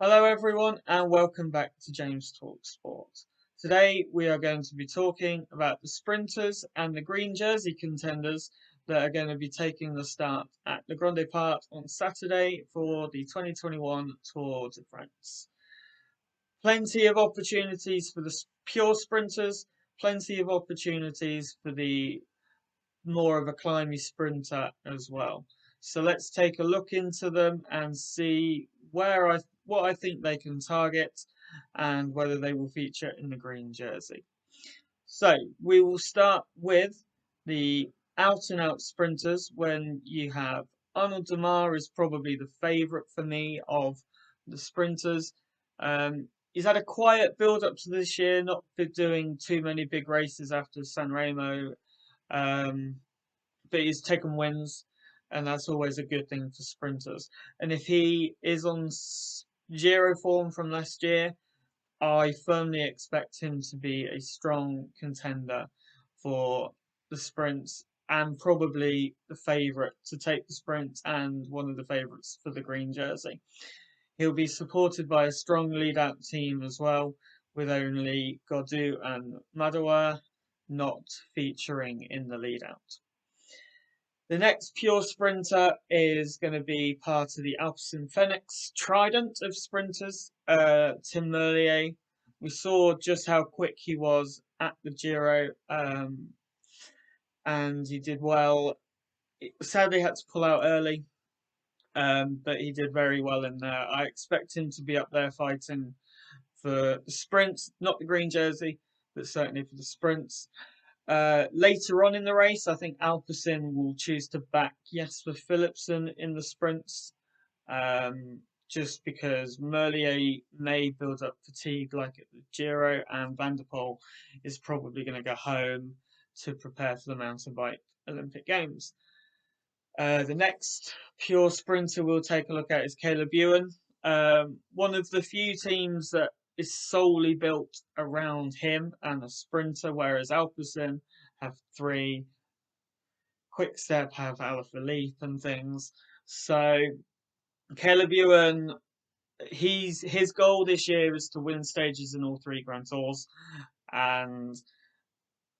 Hello everyone and welcome back to James Talk Sport. Today we are going to be talking about the sprinters and the green jersey contenders that are going to be taking the start at the Grande Park on Saturday for the 2021 Tour de France. Plenty of opportunities for the pure sprinters, plenty of opportunities for the more of a climby sprinter as well. So let's take a look into them and see what I think they can target and whether they will feature in the green jersey. So we will start with the out and out sprinters when you have Arnold Demar is probably the favourite for me of the sprinters. He's had a quiet build up to this year, not been doing too many big races after San Remo. Um, but he's taken wins, and that's always a good thing for sprinters. And if he is on Giro form from last year, I firmly expect him to be a strong contender for the sprints and probably the favourite to take the sprint and one of the favourites for the green jersey. He'll be supported by a strong lead out team as well, with only Gaudu and Madouar not featuring in the lead out. The next pure sprinter is going to be part of the Alpecin Fenix trident of sprinters, Tim Merlier. We saw just how quick he was at the Giro, and he did well. Sadly, had to pull out early, but he did very well in there. I expect him to be up there fighting for the sprints, not the green jersey, but certainly for the sprints. Later on in the race, I think Alpecin will choose to back Jesper Philipsen in the sprints, just because Merlier may build up fatigue like at the Giro, and Van der Poel is probably going to go home to prepare for the mountain bike Olympic Games. The next pure sprinter we'll take a look at is Caleb Ewan, one of the few teams that is solely built around him and a sprinter, whereas Alpecin have three, Quickstep have Alaphilippe and things. So Caleb Ewan, his goal this year is to win stages in all three Grand Tours, and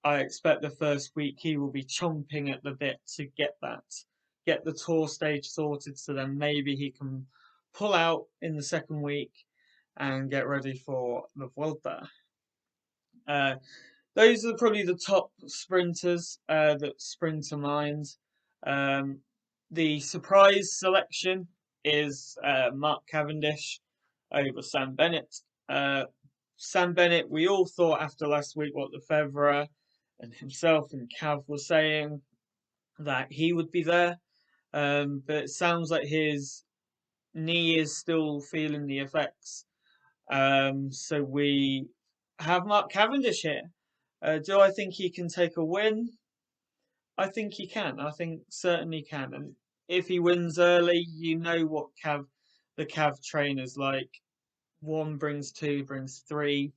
I expect the first week he will be chomping at the bit to get the tour stage sorted, so then maybe he can pull out in the second week and get ready for the Vuelta. Those are probably the top sprinters that spring to mind. The surprise selection is Mark Cavendish over Sam Bennett. Sam Bennett, we all thought after last week what Lefevre and himself and Cav were saying that he would be there, but it sounds like his knee is still feeling the effects. So we have Mark Cavendish here. Do I think he can take a win? I think he can. I think certainly can. And if he wins early, you know what the Cav trainer's like. One brings two, brings three.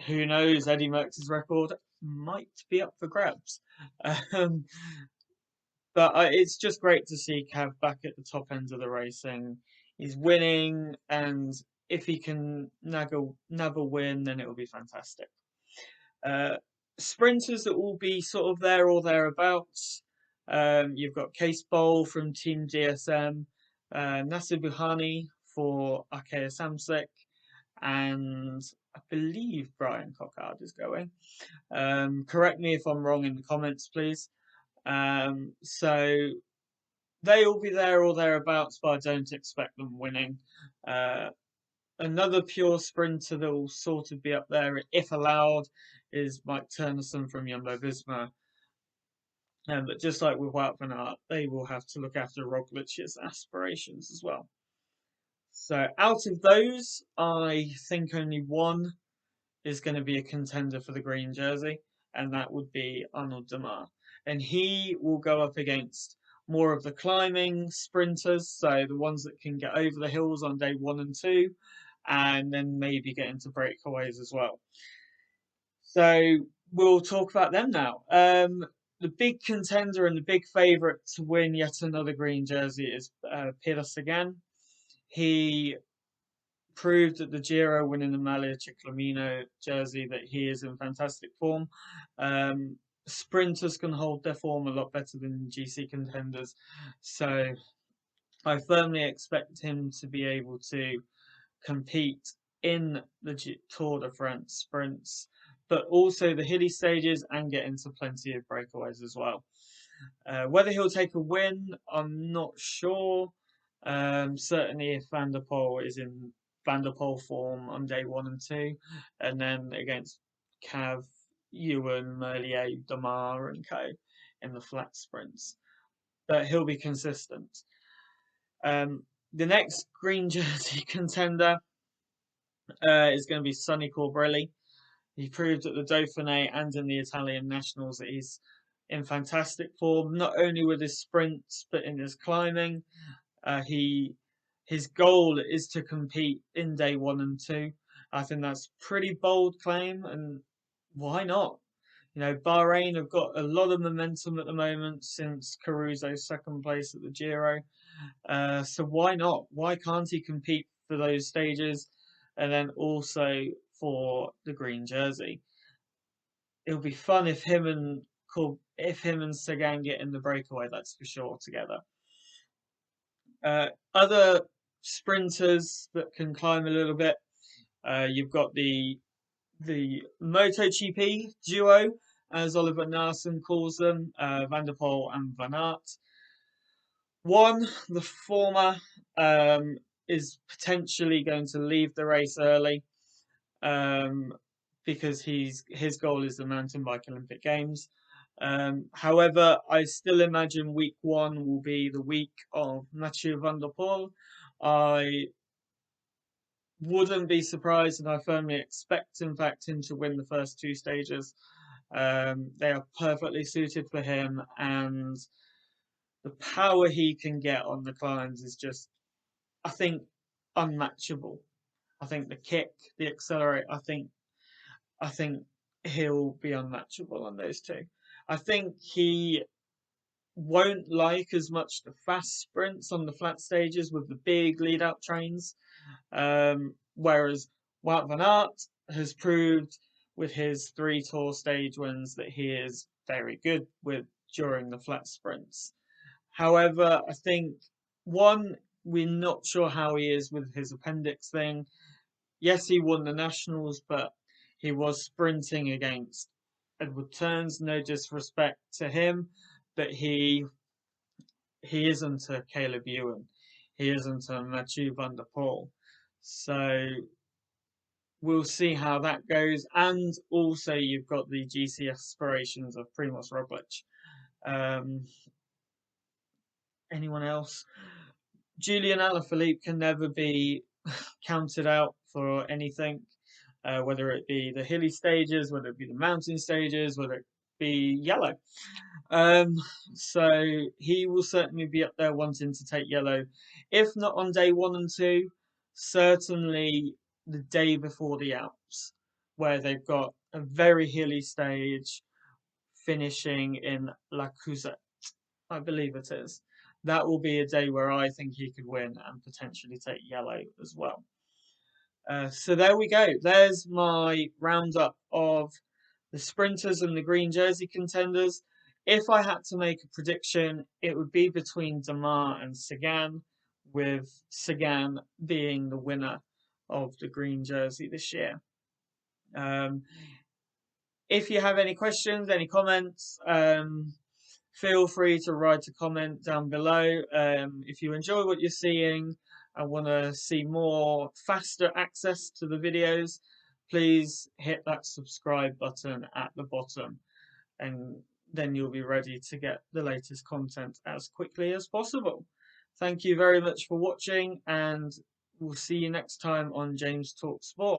Who knows? Eddie Merckx's record might be up for grabs. Um, but it's just great to see Cav back at the top end of the racing. He's winning, and if he can nab a win, then it will be fantastic. Sprinters that will be sort of there or thereabouts. You've got Case Bowl from Team DSM, Nasser Buhani for Arkea Samsic, and I believe Brian Cockard is going. Correct me if I'm wrong in the comments, please. So they will be there or thereabouts, but I don't expect them winning. Another pure sprinter that will sort of be up there, if allowed, is Mike Turnison from Jumbo Visma. But just like with Wout van Aert, they will have to look after Roglic's aspirations as well. So out of those, I think only one is going to be a contender for the green jersey, and that would be Arnold Demar. And he will go up against more of the climbing sprinters, so the ones that can get over the hills on day 1 and 2, and then maybe get into breakaways as well. So we'll talk about them now. The big contender and the big favourite to win yet another green jersey is Peter Sagan. He proved at the Giro winning the Maglia Ciclamino jersey that he is in fantastic form. Um, Sprinters can hold their form a lot better than GC contenders, so I firmly expect him to be able to compete in the Tour de France sprints, but also the hilly stages and get into plenty of breakaways as well. Whether he'll take a win, I'm not sure. Certainly, if Van der Poel is in Van der Poel form on day 1 and 2, and then against Cav, Ewan, Merlier, Damar, and Co. in the flat sprints, but he'll be consistent. The next green jersey contender is going to be Sonny Colbrelli. He proved at the Dauphiné and in the Italian Nationals that he's in fantastic form, not only with his sprints but in his climbing. His goal is to compete in day 1 and 2. I think that's a pretty bold claim, and why not? You know, Bahrain have got a lot of momentum at the moment since Caruso's second place at the Giro. So why not? Why can't he compete for those stages and then also for the green jersey? It'll be fun if him and Sagan get in the breakaway. That's for sure together. Other sprinters that can climb a little bit. You've got the MotoGP duo, as Oliver Naesen calls them, Van der Poel and Van Aert. One, the former, is potentially going to leave the race early um, because his goal is the mountain bike Olympic Games. However, I still imagine week 1 will be the week of Mathieu van der Poel. I wouldn't be surprised, and I firmly expect, in fact, him to win the first 2 stages. They are perfectly suited for him, and the power he can get on the climbs is just, I think, unmatchable. I think the kick, the accelerate, I think he'll be unmatchable on those 2. I think he won't like as much the fast sprints on the flat stages with the big lead out trains. Whereas Wout van Aert has proved with his 3 Tour stage wins that he is very good with during the flat sprints. However, I think one, we're not sure how he is with his appendix thing. Yes, he won the nationals, but he was sprinting against Edward Turns. No disrespect to him, but he isn't a Caleb Ewan. He isn't a Mathieu van der Poel. So we'll see how that goes. And also, you've got the GC aspirations of Primoz Roglic. Anyone else? Julian Alaphilippe can never be counted out for anything, whether it be the hilly stages, whether it be the mountain stages, whether it be yellow. So he will certainly be up there wanting to take yellow, if not on day 1 and 2, certainly the day before the Alps, where they've got a very hilly stage finishing in La Cousette, I believe it is. That will be a day where I think he could win and potentially take yellow as well. So there we go. There's my roundup of the sprinters and the green jersey contenders. If I had to make a prediction, it would be between Damar and Sagan, with Sagan being the winner of the green jersey this year. If you have any questions, any comments, feel free to write a comment down below. If you enjoy what you're seeing and want to see more faster access to the videos, please hit that subscribe button at the bottom, and then you'll be ready to get the latest content as quickly as possible. Thank you very much for watching, and we'll see you next time on James Talks Sport.